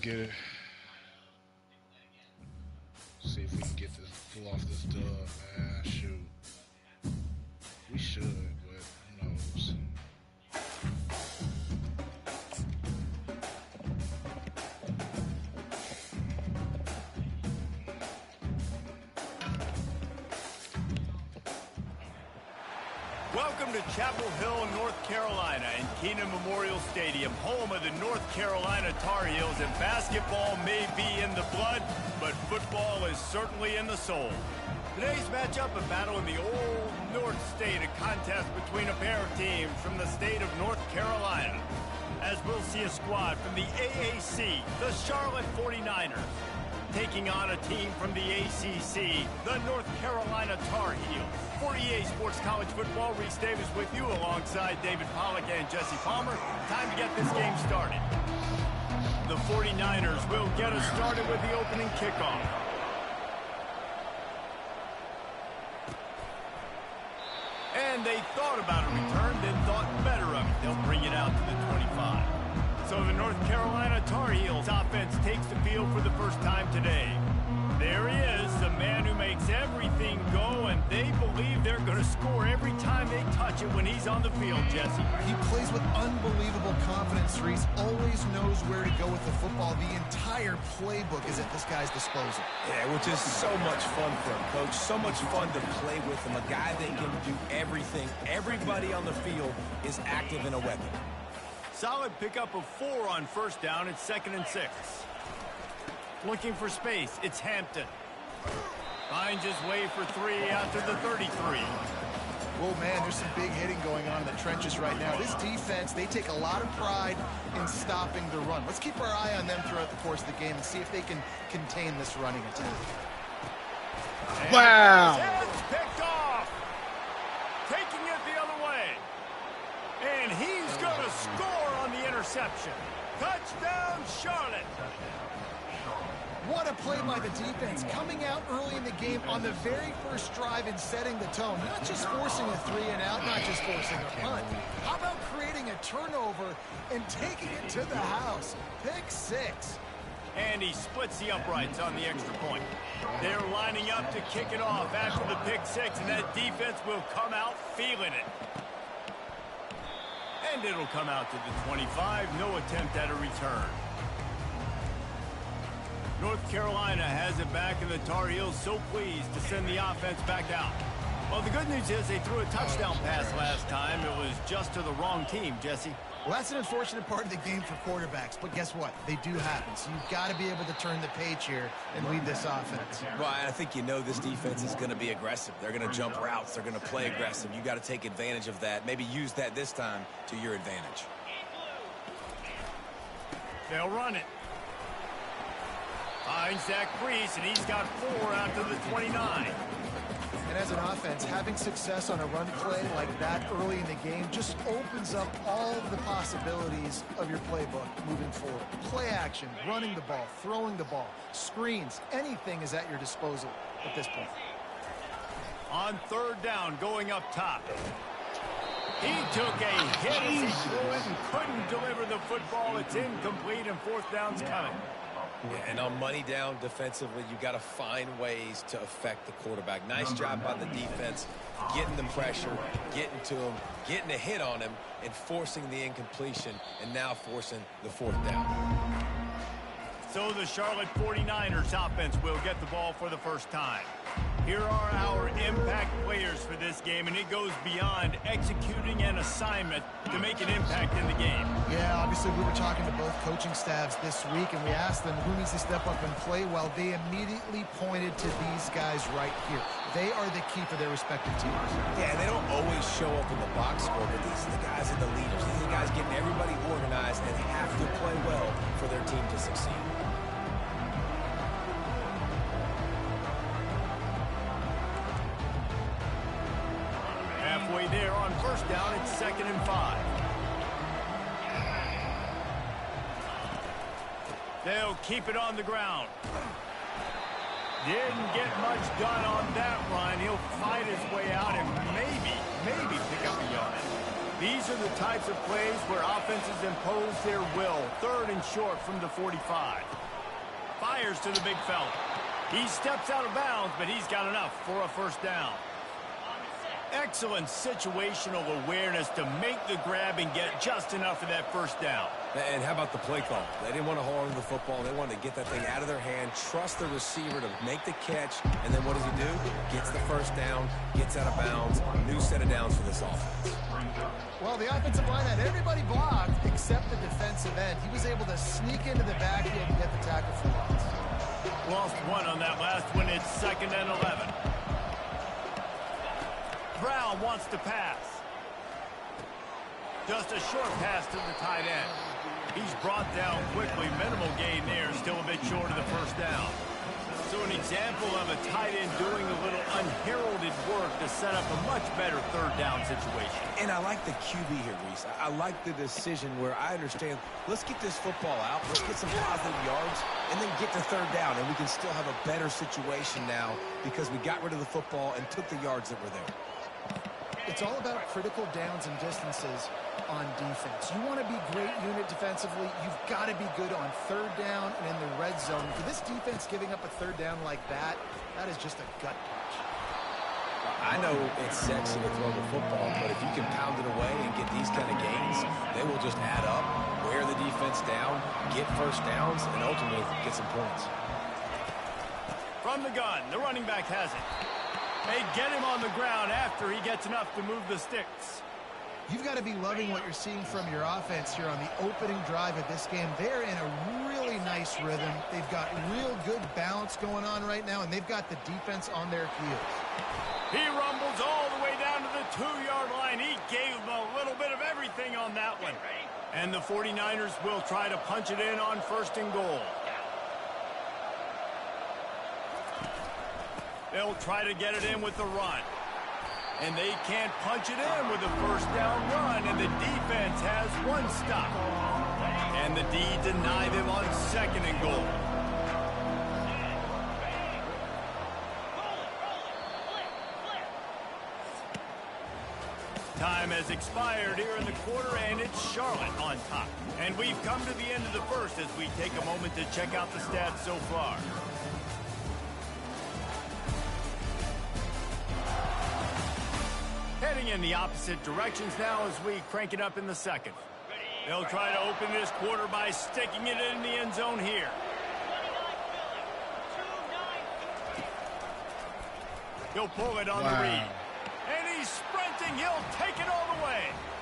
get it. See if we can get this, pull off this dub, man. Shoot. We should, but who knows? Welcome to Chapel Hill, North Carolina, and Keenan Memorial Stadium, home of the North Carolina Tar Heels. And basketball may be in the blood, but football is certainly in the soul. Today's matchup, a battle in the old North State, a contest between a pair of teams from the state of North Carolina. As we'll see a squad from the AAC, the Charlotte 49ers, taking on a team from the ACC, the North Carolina Tar Heels. For EA Sports College Football, Reese Davis with you alongside David Pollack and Jesse Palmer. Time to get this game started. The 49ers will get us started with the opening kickoff. And they thought about a return, then thought better of it. They'll bring it out to the 25. So the North Carolina Tar Heels offense takes the field for the first time today. There he is, the man who makes everything go, and they believe they're going to score every time they touch it when he's on the field, Jesse. He plays with unbelievable confidence, Reese. Always knows where to go with the football. The entire playbook is at this guy's disposal. Yeah, which is so much fun for him, Coach. So much fun to play with him. A guy that can do everything. Everybody on the field is active in a weapon. Solid pickup of 4 on first down. It's 2nd and 6. Looking for space. It's Hampton. Finds his way for 3 out to the 33. Oh, man, there's some big hitting going on in the trenches right now. This defense, they take a lot of pride in stopping the run. Let's keep our eye on them throughout the course of the game and see if they can contain this running attack. And wow. It's picked off. Taking it the other way. And he's going to score on the interception. Touchdown, Charlotte. What a play by the defense, coming out early in the game on the very first drive and setting the tone. Not just forcing a 3-and-out, not just forcing a punt. How about creating a turnover and taking it to the house? Pick 6. And he splits the uprights on the extra point. They're lining up to kick it off after the pick 6, and that defense will come out feeling it. And it'll come out to the 25. No attempt at a return. North Carolina has it back, and the Tar Heels so pleased to send the offense back out. Well, the good news is they threw a touchdown pass last time. It was just to the wrong team, Jesse. Well, that's an unfortunate part of the game for quarterbacks, but guess what? They do happen, so you've got to be able to turn the page here and lead this offense. Right, I think you know this defense is going to be aggressive. They're going to jump routes. They're going to play aggressive. You got to take advantage of that. Maybe use that this time to your advantage. They'll run it. Finds Zach Priest, and he's got 4 out to the 29. And as an offense, having success on a run play like that early in the game just opens up all of the possibilities of your playbook moving forward. Play action, running the ball, throwing the ball, screens, anything is at your disposal at this point. On 3rd down, going up top. He took a hit as he threw it and couldn't deliver the football. It's incomplete, and 4th down's coming. Yeah, and on money down defensively, you got to find ways to affect the quarterback. Nice job by the defense, getting the pressure, getting to him, getting a hit on him, and forcing the incompletion, and now forcing the 4th down. So the Charlotte 49ers offense will get the ball for the first time. Here are our impact players for this game, and it goes beyond executing an assignment to make an impact in the game. Yeah, obviously we were talking to both coaching staffs this week, and we asked them who needs to step up and play well. They immediately pointed to these guys right here. They are the key for their respective teams. Yeah, they don't always show up in the box score, but these are the guys and the leaders. These are the guys getting everybody organized and have to play well for their team to succeed. Halfway there on 1st down, it's 2nd and 5. They'll keep it on the ground. Didn't get much done on that run. He'll fight his way out and maybe pick up a yard. These are the types of plays where offenses impose their will. 3rd and short from the 45. Fires to the big fella. He steps out of bounds, but he's got enough for a first down. Excellent situational awareness to make the grab and get just enough for that first down. And how about the play call? They didn't want to hold on to the football. They wanted to get that thing out of their hand, trust the receiver to make the catch, and then what does he do? Gets the first down, gets out of bounds. New set of downs for this offense. Well, the offensive line had everybody blocked except the defensive end. He was able to sneak into the backfield and get the tackle for loss. Lost one on that last one. It's 2nd and 11. Brown wants to pass. Just a short pass to the tight end. He's brought down quickly. Minimal gain there. Still a bit short of the first down. So an example of a tight end doing a little unheralded work to set up a much better 3rd down situation. And I like the QB here, Reese. I like the decision where I understand, let's get this football out, let's get some positive yards, and then get to 3rd down, and we can still have a better situation now because we got rid of the football and took the yards that were there. It's all about critical downs and distances on defense. You want to be great unit defensively, you've got to be good on 3rd down and in the red zone. For this defense giving up a 3rd down like that, that is just a gut punch. I know it's sexy to throw the football, but if you can pound it away and get these kind of gains, they will just add up, wear the defense down, get first downs, and ultimately get some points. From the gun, the running back has it. They get him on the ground after he gets enough to move the sticks. You've got to be loving what you're seeing from your offense here on the opening drive of this game. They're in a really nice rhythm. They've got real good balance going on right now, and they've got the defense on their heels. He rumbles all the way down to the 2-yard line. He gave them a little bit of everything on that one. And the 49ers will try to punch it in on 1st and goal. They'll try to get it in with the run. And they can't punch it in with a first down run, and the defense has one stop. And the D deny them on 2nd and goal. Time has expired here in the quarter, and it's Charlotte on top. And we've come to the end of the first as we take a moment to check out the stats so far. Heading in the opposite directions now as we crank it up in the 2nd. They'll try to open this quarter by sticking it in the end zone here. He'll pull it on the read. And he's sprinting. He'll take it all the way.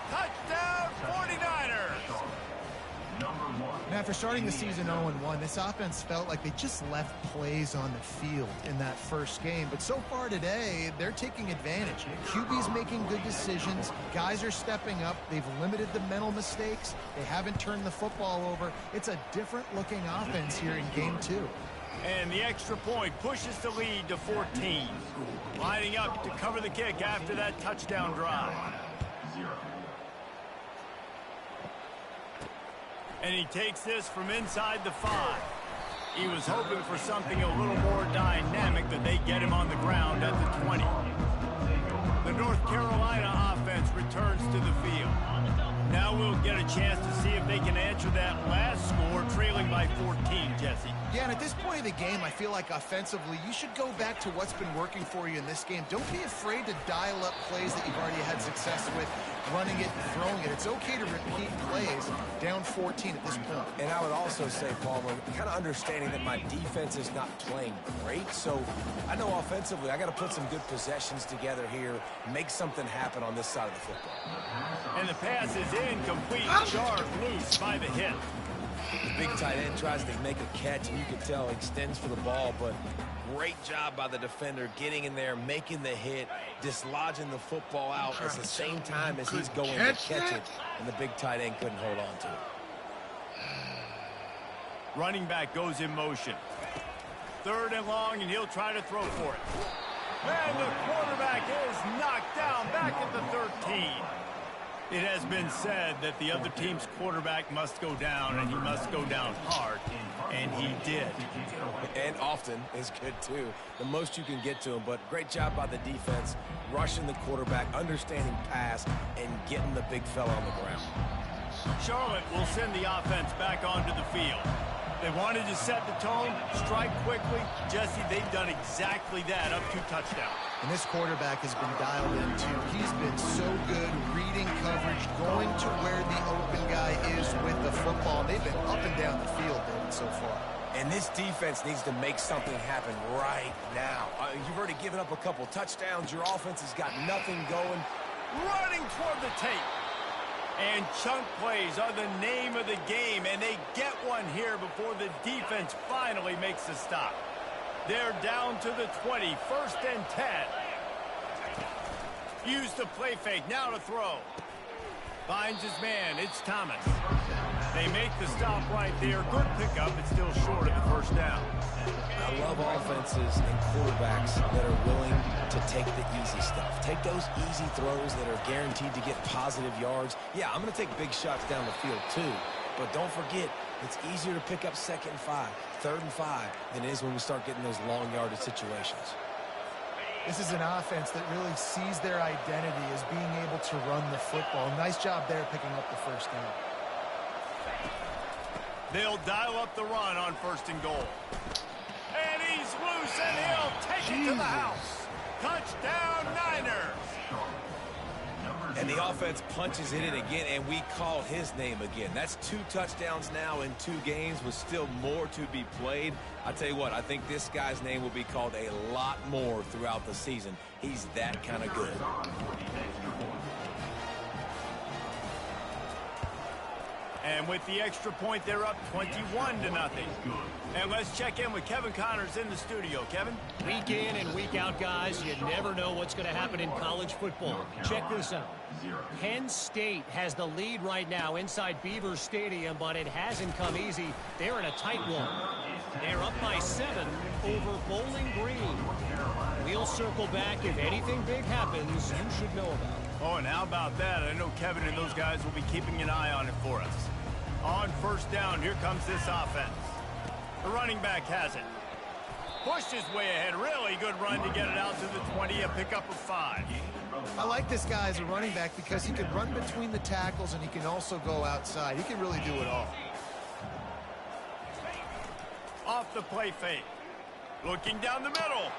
Touchdown, 49ers. Now, after starting the season 0-1, this offense felt like they just left plays on the field in that first game. But so far today, they're taking advantage. QB's making good decisions. Guys are stepping up. They've limited the mental mistakes. They haven't turned the football over. It's a different-looking offense here in Game 2. And the extra point pushes the lead to 14. Lining up to cover the kick after that touchdown drive. And he takes this from inside the 5. He was hoping for something a little more dynamic, but they get him on the ground at the 20. The North Carolina offense returns to the field. Now we'll get a chance to see if they can answer that last score, trailing by 14, Jesse. Yeah, and at this point of the game, I feel like offensively, you should go back to what's been working for you in this game. Don't be afraid to dial up plays that you've already had success with, running it and throwing it. It's okay to repeat plays down 14 at this point. And I would also say, Palmer, kind of understanding that my defense is not playing great, so I know offensively I got to put some good possessions together here, make something happen on this side of the football. And the pass is incomplete, jarred loose by the hit. The big tight end tries to make a catch, and you can tell extends for the ball, but great job by the defender getting in there, making the hit, dislodging the football out at the same time as he's going to catch it, and the big tight end couldn't hold on to it. Running back goes in motion. 3rd and long, and he'll try to throw for it. And the quarterback is knocked down back at the 13. It has been said that the other team's quarterback must go down, and he must go down hard, and he did. And often is good, too. The most you can get to him, but great job by the defense, rushing the quarterback, understanding pass, and getting the big fella on the ground. Charlotte will send the offense back onto the field. They wanted to set the tone, strike quickly. Jesse, they've done exactly that, up 2 touchdowns. And this quarterback has been dialed in, too. He's been so good reading coverage, going to where the open guy is with the football. They've been up and down the field, David, so far. And this defense needs to make something happen right now. You've already given up a couple touchdowns. Your offense has got nothing going. Running toward the tape. And chunk plays are the name of the game, and they get one here before the defense finally makes the stop. They're down to the 20, 1st and 10. Use the play fake, now to throw. Finds his man, it's Thomas. They make the stop right there. Good pickup, it's still short of the 1st down. I love offenses and quarterbacks that are willing to take the easy stuff. Take those easy throws that are guaranteed to get positive yards. Yeah, I'm going to take big shots down the field too, but don't forget, it's easier to pick up 2nd and 5, 3rd and 5 than it is when we start getting those long yardage situations. This is an offense that really sees their identity as being able to run the football. Nice job there picking up the 1st down. They'll dial up the run on 1st and goal. And he's loose, and he'll take it to the house. Touchdown, Niners. And the offense punches it in again, and we call his name again. That's 2 touchdowns now in 2 games with still more to be played. I tell you what, I think this guy's name will be called a lot more throughout the season. He's that kind of good. And with the extra point, they're up 21-0. And let's check in with Kevin Connors in the studio. Kevin? Week in and week out, guys, you never know what's going to happen in college football. Check this out. Penn State has the lead right now inside Beaver Stadium, but it hasn't come easy. They're in a tight one. They're up by 7 over Bowling Green. We'll circle back. If anything big happens, you should know about it. Oh, and how about that? I know Kevin and those guys will be keeping an eye on it for us. On 1st down, here comes this offense. The running back has it. Pushed his way ahead. Really good run to get it out to the 20, a pickup of 5. I like this guy as a running back because he can run between the tackles and he can also go outside. He can really do it all. Off the play fake. Looking down the middle.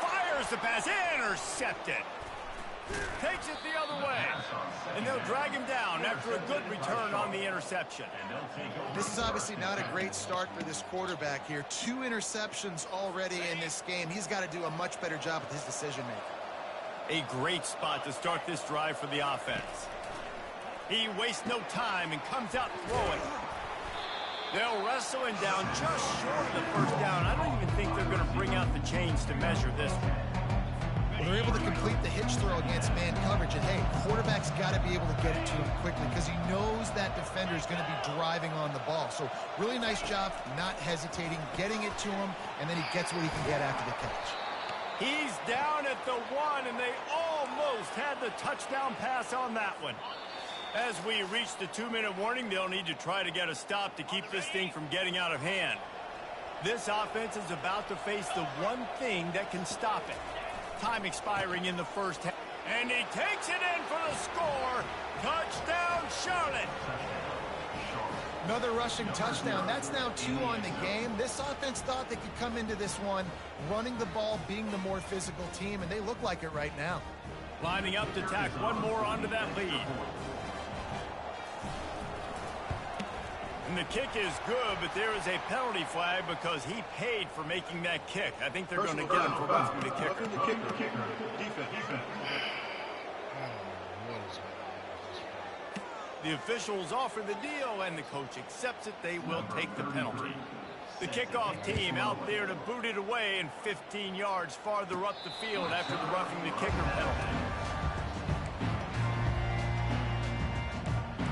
Fires the pass. Intercepted. Takes it the other way. And they'll drag him down after a good return on the interception. This is obviously not a great start for this quarterback here. 2 interceptions already in this game. He's got to do a much better job with his decision-making. A great spot to start this drive for the offense. He wastes no time and comes out throwing. They'll wrestle him down just short of the 1st down. I don't even think they're going to bring out the chains to measure this one. Well, they're able to complete the hitch throw against man coverage. And, hey, quarterback's got to be able to get it to him quickly because he knows that defender is going to be driving on the ball. So really nice job not hesitating, getting it to him, and then he gets what he can get after the catch. He's down at the 1, and they almost had the touchdown pass on that one. As we reach the 2-minute warning, they'll need to try to get a stop to keep this thing from getting out of hand. This offense is about to face the one thing that can stop it. Time expiring in the 1st half. And he takes it in for the score. Touchdown, Charlotte. Another rushing touchdown. That's now 2 on the game. This offense thought they could come into this one running the ball, being the more physical team, and they look like it right now. Lining up to tack one more onto that lead. And the kick is good, but there is a penalty flag because he paid for making that kick. I think they're going to get him for roughing the kicker. Defense. The officials offer the deal, and the coach accepts it. They will take the penalty. The kickoff team out there to boot it away and 15 yards farther up the field after the roughing the kicker penalty.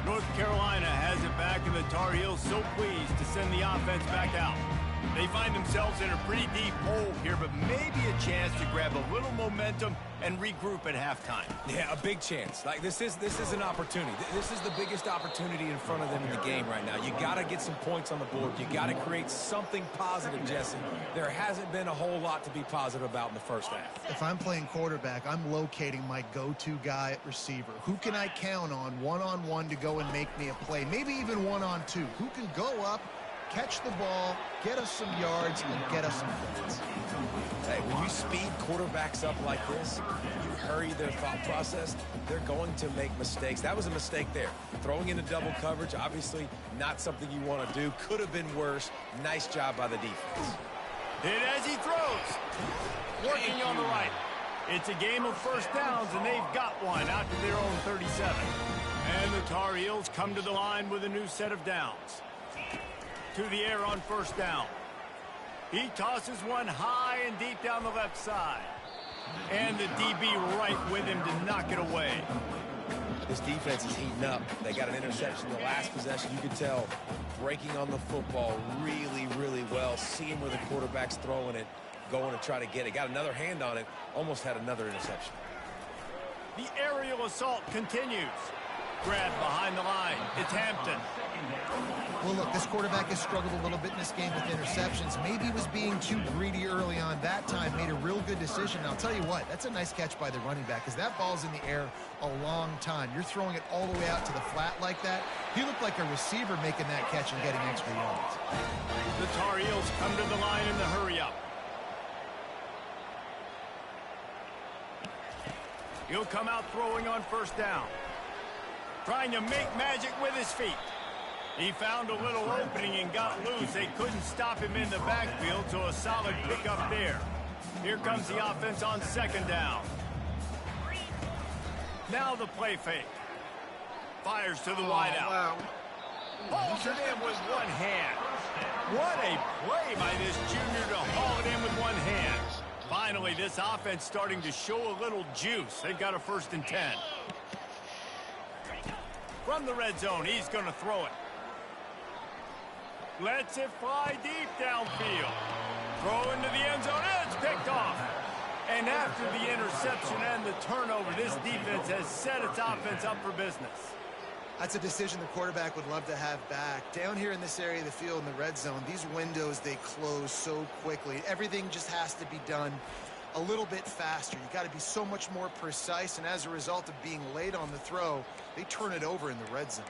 North Carolina has it back, and the Tar Heels so pleased to send the offense back out. They find themselves in a pretty deep hole here, but maybe a chance to grab a little momentum and regroup at halftime. Yeah, a big chance. Like this is an opportunity. This is the biggest opportunity in front of them in the game right now. You got to get some points on the board. You got to create something positive, Jesse. There hasn't been a whole lot to be positive about in the first half. If I'm playing quarterback, I'm locating my go-to guy at receiver. Who can I count on one-on-one to go and make me a play? Maybe even one-on-two. Who can go up, catch the ball, get us some yards, and get us some points? Hey, when you speed quarterbacks up like this, you hurry their thought process, they're going to make mistakes. That was a mistake there. Throwing into double coverage, obviously not something you want to do. Could have been worse. Nice job by the defense. Hit as he throws. Working on the right. It's a game of first downs, and they've got one out to their own 37. And the Tar Heels come to the line with a new set of downs. To the air on first down. He tosses one high and deep down the left side. And the DB right with him to knock it away. This defense is heating up. They got an interception in the last possession. You could tell breaking on the football really, really well. Seeing where the quarterback's throwing it, going to try to get it. Got another hand on it. Almost had another interception. The aerial assault continues. Grab behind the line. It's Hampton. Well, look, this quarterback has struggled a little bit in this game with interceptions. Maybe he was being too greedy early on. That time made a real good decision. And I'll tell you what, that's a nice catch by the running back because that ball's in the air a long time. You're throwing it all the way out to the flat like that. He looked like a receiver making that catch and getting extra yards. The Tar Heels come to the line in the hurry-up. He'll come out throwing on first down. Trying to make magic with his feet. He found a little opening and got loose. They couldn't stop him in the backfield, so a solid pickup there. Here comes the offense on second down. Now the play fake. Fires to the wideout. Hauls it in with one hand. What a play by this junior to haul it in with one hand. Finally, this offense starting to show a little juice. They've got a 1st and 10. From the red zone, he's going to throw it. Lets it fly deep downfield. Throw into the end zone. It's picked off. And after the interception and the turnover, this defense has set its offense up for business. That's a decision the quarterback would love to have back. Down here in this area of the field in the red zone, these windows, they close so quickly. Everything just has to be done a little bit faster. You got to be so much more precise, and as a result of being late on the throw, they turn it over in the red zone.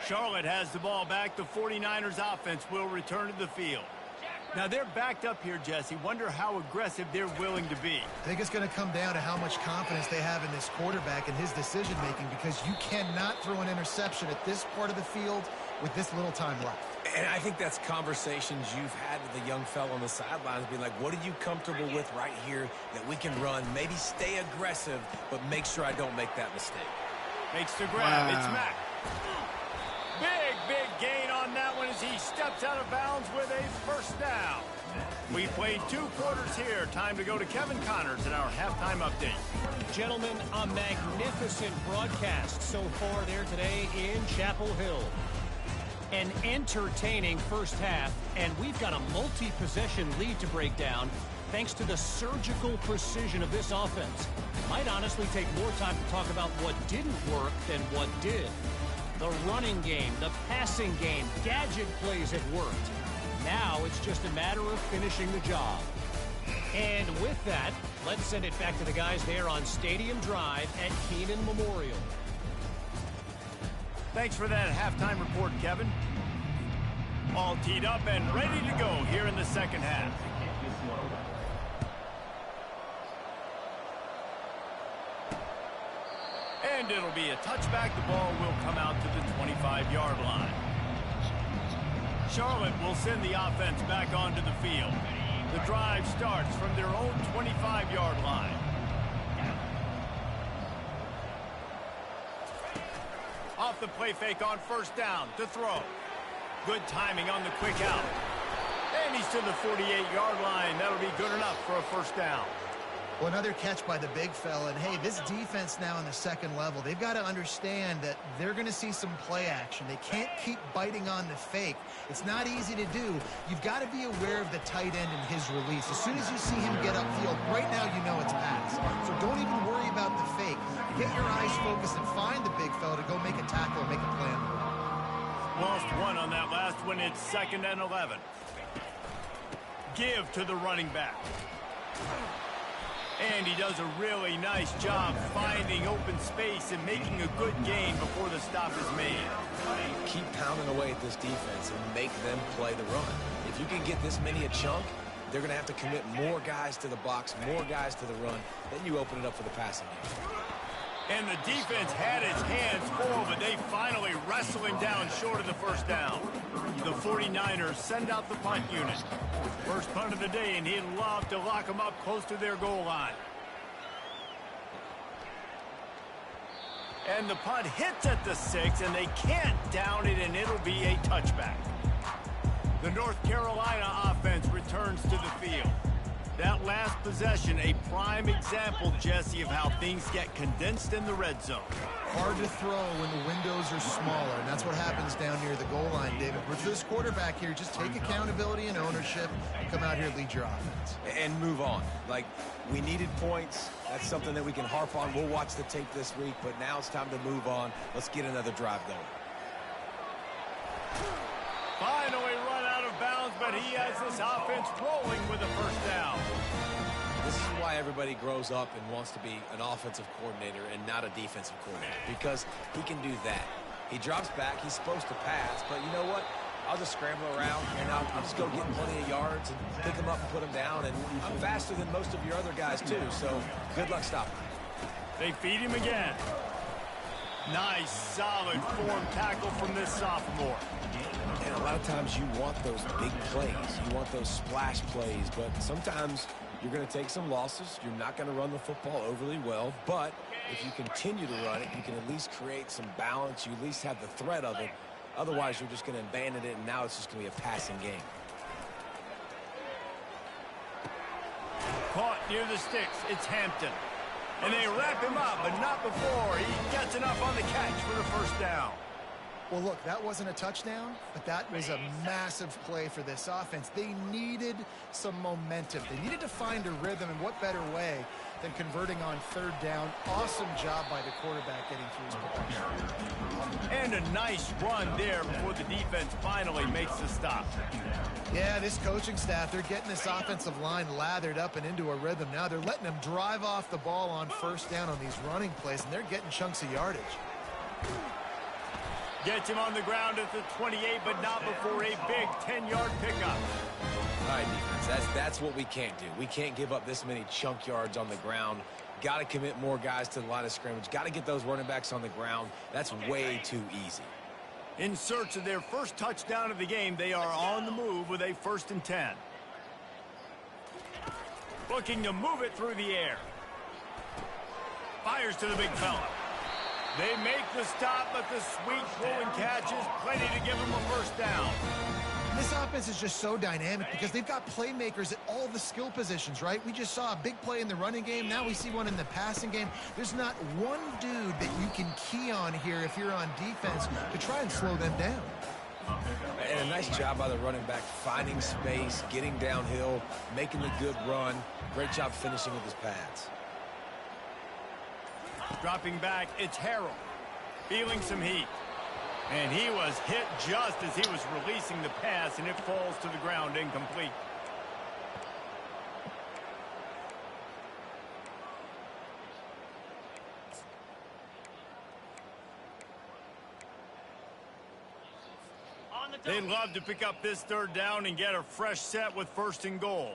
Charlotte has the ball back. The 49ers offense will return to the field. Now they're backed up here, Jesse. Wonder how aggressive they're willing to be. I think it's going to come down to how much confidence they have in this quarterback and his decision-making, because you cannot throw an interception at this part of the field with this little time left. And I think that's conversations you've had with the young fellow on the sidelines, being like, what are you comfortable with right here that we can run? Maybe stay aggressive, but make sure I don't make that mistake. Makes the grab. It's Mack. Big gain on that one as he steps out of bounds with a 1st down. We played 2 quarters here. Time to go to Kevin Connors in our halftime update. Gentlemen, a magnificent broadcast so far there today in Chapel Hill. An entertaining first half, and we've got a multi-possession lead to break down thanks to the surgical precision of this offense. Might honestly take more time to talk about what didn't work than what did. The running game, the passing game, gadget plays have worked. Now it's just a matter of finishing the job. And with that, let's send it back to the guys there on Stadium Drive at Kenan Memorial. Thanks for that halftime report, Kevin. All teed up and ready to go here in the second half. And it'll be a touchback. The ball will come out to the 25-yard line. Charlotte will send the offense back onto the field. The drive starts from their own 25-yard line. Off the play fake on 1st down to throw. Good timing on the quick out. And he's to the 48-yard line. That'll be good enough for a 1st down. Well, another catch by the big fella. And, hey, this defense now in the second level, they've got to understand that they're going to see some play action. They can't keep biting on the fake. It's not easy to do. You've got to be aware of the tight end and his release. As soon as you see him get upfield, right now you know it's pass. So don't even worry about the fake. Get your eyes focused and find the big fella to go make a tackle and make a plan. Lost one on that last one. It's 2nd and 11. Give to the running back. And he does a really nice job finding open space and making a good gain before the stop is made. Keep pounding away at this defense and make them play the run. If you can get this many a chunk, they're going to have to commit more guys to the box, more guys to the run. Then you open it up for the passing game. And the defense had its hands full, but they finally wrestle him down short of the first down. The 49ers send out the punt unit. First punt of the day, and he'd love to lock them up close to their goal line. And the punt hits at the 6, and they can't down it, and it'll be a touchback. The North Carolina offense returns to the field. That last possession, a prime example, Jesse, of how things get condensed in the red zone. Hard to throw when the windows are smaller, and that's what happens down near the goal line, David. But for this quarterback here, just take accountability and ownership and come out here and lead your offense. And move on. Like, we needed points. That's something that we can harp on. We'll watch the tape this week, but now it's time to move on. Let's get another drive going. Finally run out of bounds, but he has this offense rolling with a first down. This is why everybody grows up and wants to be an offensive coordinator and not a defensive coordinator, because he can do that. He drops back. He's supposed to pass, but you know what? I'll just scramble around, and I'll just go get plenty of yards and pick him up and put him down, and I'm faster than most of your other guys, too, so good luck stopping me. They feed him again. Nice, solid form tackle from this sophomore. And a lot of times you want those big plays. You want those splash plays, but sometimes you're going to take some losses. You're not going to run the football overly well, but if you continue to run it, you can at least create some balance. You at least have the threat of it. Otherwise, you're just going to abandon it, and now it's just going to be a passing game. Caught near the sticks. It's Hampton. And they wrap him up, but not before he gets enough on the catch for the first down. Well, look, that wasn't a touchdown, but that was a massive play for this offense. They needed some momentum. They needed to find a rhythm, and what better way than converting on third down. Awesome job by the quarterback getting through his protection. And a nice run there before the defense finally makes the stop. Yeah, this coaching staff, they're getting this offensive line lathered up and into a rhythm. Now they're letting them drive off the ball on first down on these running plays, and they're getting chunks of yardage. Gets him on the ground at the 28, but not before a big 10-yard pickup. All right, defense, that's what we can't do. We can't give up this many chunk yards on the ground. Got to commit more guys to the line of scrimmage. Got to get those running backs on the ground. That's way too easy. In search of their first touchdown of the game, they are on the move with a 1st and 10. Looking to move it through the air. Fires to the big fella. They make the stop, but the sweet pull and catch is plenty to give them a first down. This offense is just so dynamic because they've got playmakers at all the skill positions, right? We just saw a big play in the running game. Now we see one in the passing game. There's not one dude that you can key on here if you're on defense to try and slow them down. And a nice job by the running back, finding space, getting downhill, making the good run. Great job finishing with his pads. Dropping back, it's Harrell. Feeling some heat. And he was hit just as he was releasing the pass, and it falls to the ground incomplete. They'd love to pick up this third down and get a fresh set with 1st and goal.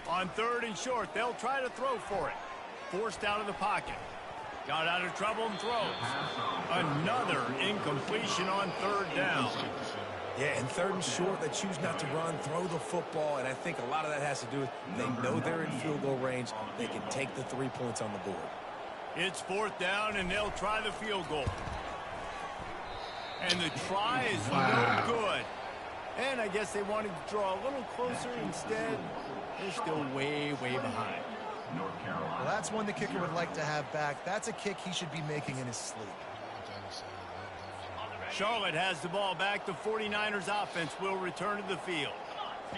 On 3rd and short, they'll try to throw for it. Forced out of the pocket. Got out of trouble and throws. Another incompletion on 3rd down. Yeah, and 3rd and short, they choose not to run, throw the football, and I think a lot of that has to do with they know they're in field goal range. They can take the 3 points on the board. It's 4th down, and they'll try the field goal. And the try is no good. And I guess they wanted to draw a little closer. Instead, they're still way, way behind. Well, that's one the kicker would like to have back. That's a kick he should be making in his sleep. Charlotte has the ball back. The 49ers offense will return to the field.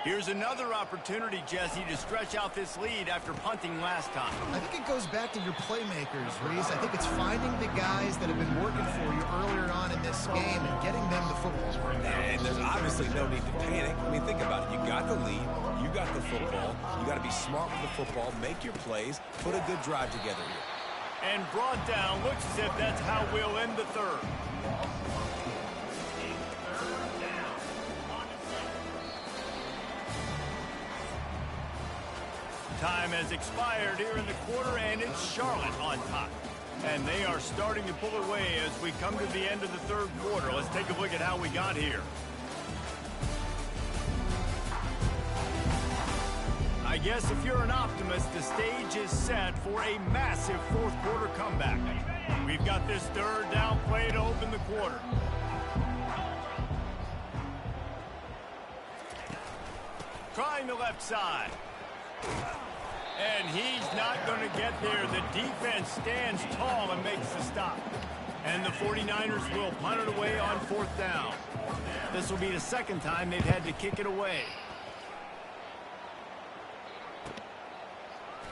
Here's another opportunity, Jesse, to stretch out this lead after punting last time. I think it goes back to your playmakers, Reese. I think it's finding the guys that have been working for you earlier on in this game and getting them the football. And there's obviously no need to panic. I mean, think about it. You got the lead. You got the football. You got to be smart with the football. Make your plays. Put a good drive together here. And brought down. Looks as if that's how we'll end the third. Time has expired here in the quarter, and it's Charlotte on top. And they are starting to pull away as we come to the end of the third quarter. Let's take a look at how we got here. I guess if you're an optimist, the stage is set for a massive fourth quarter comeback. We've got this third down play to open the quarter. Trying the left side. And he's not going to get there. The defense stands tall and makes the stop. And the 49ers will punt it away on fourth down. This will be the second time they've had to kick it away.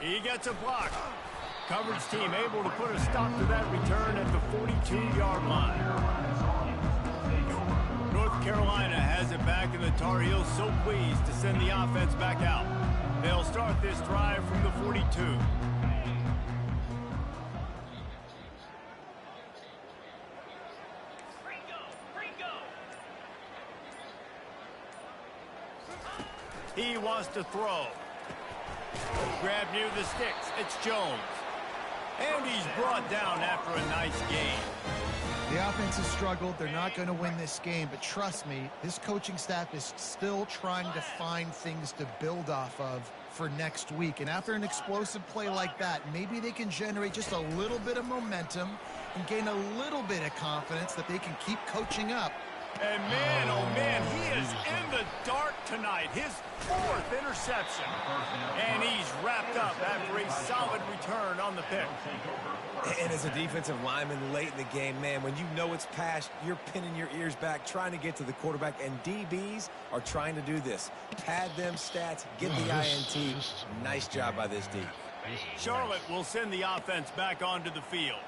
He gets a block. Coverage team able to put a stop to that return at the 42-yard line. North Carolina has it back, and the Tar Heels so pleased to send the offense back out. They'll start this drive from the 42. He wants to throw. Grab near the sticks. It's Jones. And he's brought down after a nice game. The offense has struggled. They're not going to win this game, but trust me, this coaching staff is still trying to find things to build off of for next week. And after an explosive play like that, maybe they can generate just a little bit of momentum and gain a little bit of confidence that they can keep coaching up. And man, oh man, he is in the dark tonight. His fourth interception. And he's wrapped up after a solid return on the pick. And as a defensive lineman late in the game, man, when you know it's past, you're pinning your ears back, trying to get to the quarterback, and DBs are trying to do this. Pad them stats, get the INT. Nice job by this D. Charlotte will send the offense back onto the field.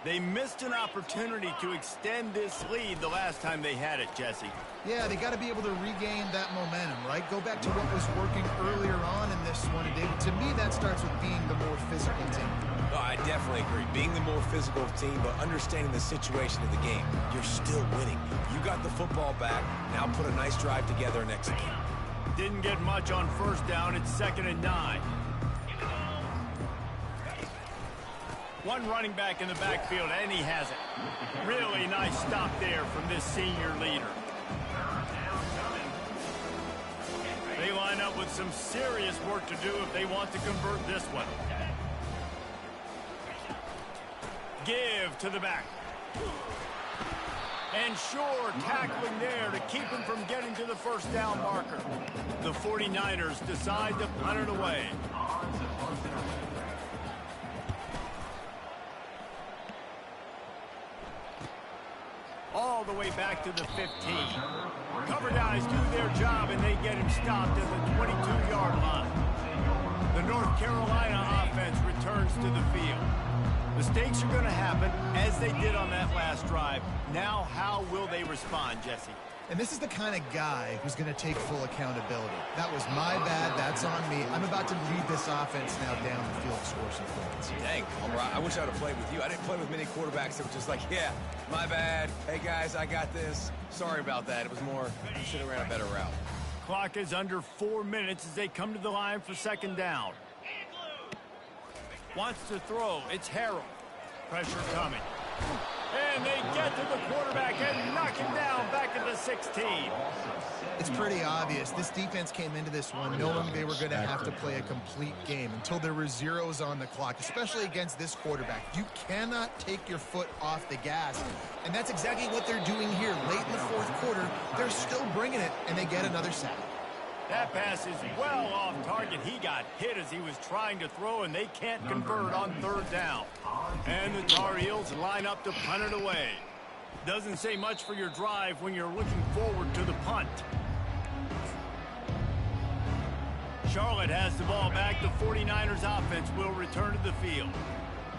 They missed an opportunity to extend this lead the last time they had it, Jesse. Yeah, they got to be able to regain that momentum, right? Go back to what was working earlier on in this one. And to me, that starts with being the more physical team. Oh, I definitely agree. Being the more physical team, but understanding the situation of the game. You're still winning. You got the football back. Now put a nice drive together and execute. Didn't get much on first down. It's 2nd and 9. One running back in the backfield, and he has it. Really nice stop there from this senior leader. They line up with some serious work to do if they want to convert this one. Give to the back. And sure, tackling there to keep him from getting to the first down marker. The 49ers decide to punt it away. All the way back to the 15. Cover guys do their job, and they get him stopped at the 22-yard line. The North Carolina offense returns to the field. Mistakes are going to happen, as they did on that last drive. Now, how will they respond, Jesse? And this is the kind of guy who's going to take full accountability. That was my bad. That's on me. I'm about to lead this offense now down the field, score some points. Dang, I wish I would have played with you. I didn't play with many quarterbacks that were just like, yeah, my bad. Hey, guys, I got this. Sorry about that. It was more, you should have ran a better route. Clock is under 4 minutes as they come to the line for 2nd down. Wants to throw. It's Harrell. Pressure coming. And they get to the quarterback and knock him down back at the 16. It's pretty obvious. This defense came into this one knowing they were going to have to play a complete game until there were zeros on the clock, especially against this quarterback. You cannot take your foot off the gas, and that's exactly what they're doing here. Late in the fourth quarter, they're still bringing it, and they get another sack. That pass is well off target. He got hit as he was trying to throw, and they can't convert on third down. And the Tar Heels line up to punt it away. Doesn't say much for your drive when you're looking forward to the punt. Charlotte has the ball back. The 49ers offense will return to the field.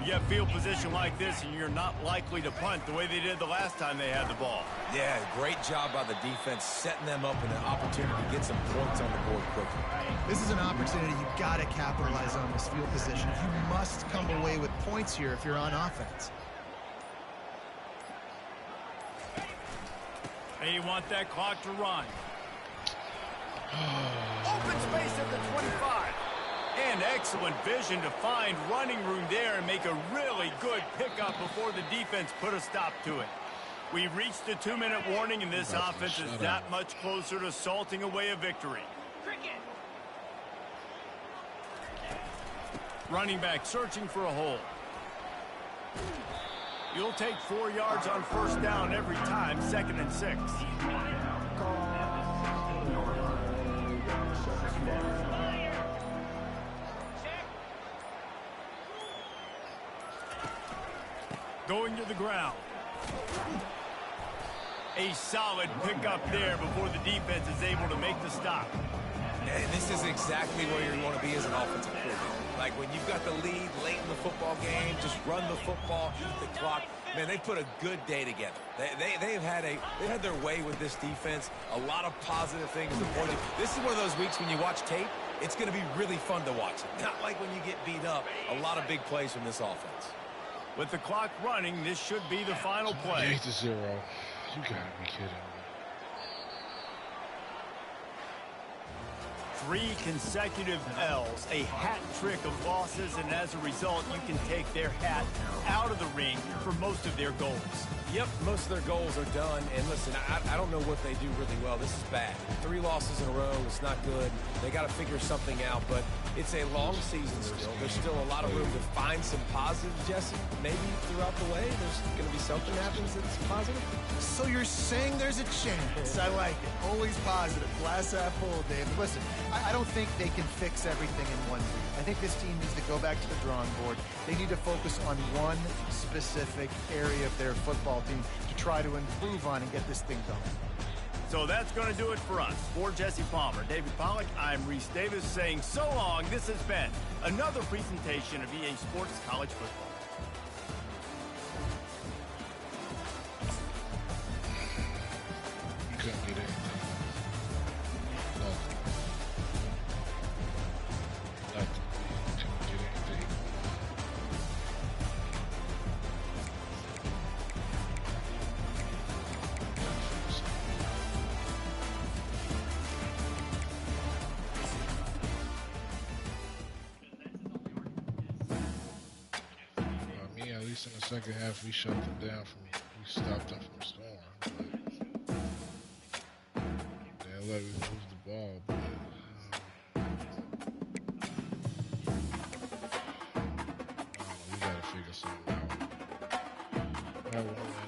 You have field position like this, and you're not likely to punt the way they did the last time they had the ball. Yeah, great job by the defense, setting them up in an opportunity to get some points on the board quickly. This is an opportunity you've got to capitalize on this field position. You must come away with points here if you're on offense. They want that clock to run. Open space at the 25. And excellent vision to find running room there and make a really good pickup before the defense put a stop to it. We've reached the 2-minute warning, and this offense is that much closer to salting away a victory. Running back searching for a hole. You'll take 4 yards on first down every time, 2nd and 6. Going to the ground. A solid pickup there before the defense is able to make the stop. And this is exactly where you want to be as an offensive coordinator. Like when you've got the lead late in the football game, just run the football, keep the clock. Man, they put a good day together. They've had their way with this defense. A lot of positive things to point to. This is one of those weeks when you watch tape, it's going to be really fun to watch. Not like when you get beat up. A lot of big plays from this offense. With the clock running, this should be the final play. 8-0. You gotta be kidding me. 3 consecutive L's, a hat trick of losses, and as a result, you can take their hat out of the ring for most of their goals. Yep, most of their goals are done. And listen, I don't know what they do really well. This is bad. 3 losses in a row. It's not good. They got to figure something out, but it's a long season still. There's still a lot of room to find some positive, Jesse. Maybe throughout the way, there's going to be something happens that's positive. So you're saying there's a chance. I like it. Always positive. Glass half full, Dave. Listen, I don't think they can fix everything in one week. I think this team needs to go back to the drawing board. They need to focus on one specific area of their football team to try to improve on and get this thing going. So that's going to do it for us. For Jesse Palmer, David Pollack, I'm Reese Davis saying so long. This has been another presentation of EA Sports College Football. You couldn't get anything. Nothing. Nothing. You couldn't get anything. Me, at least in the second half, we shut them down we stopped them from scoring. But they let me move the ball, but we gotta figure something out.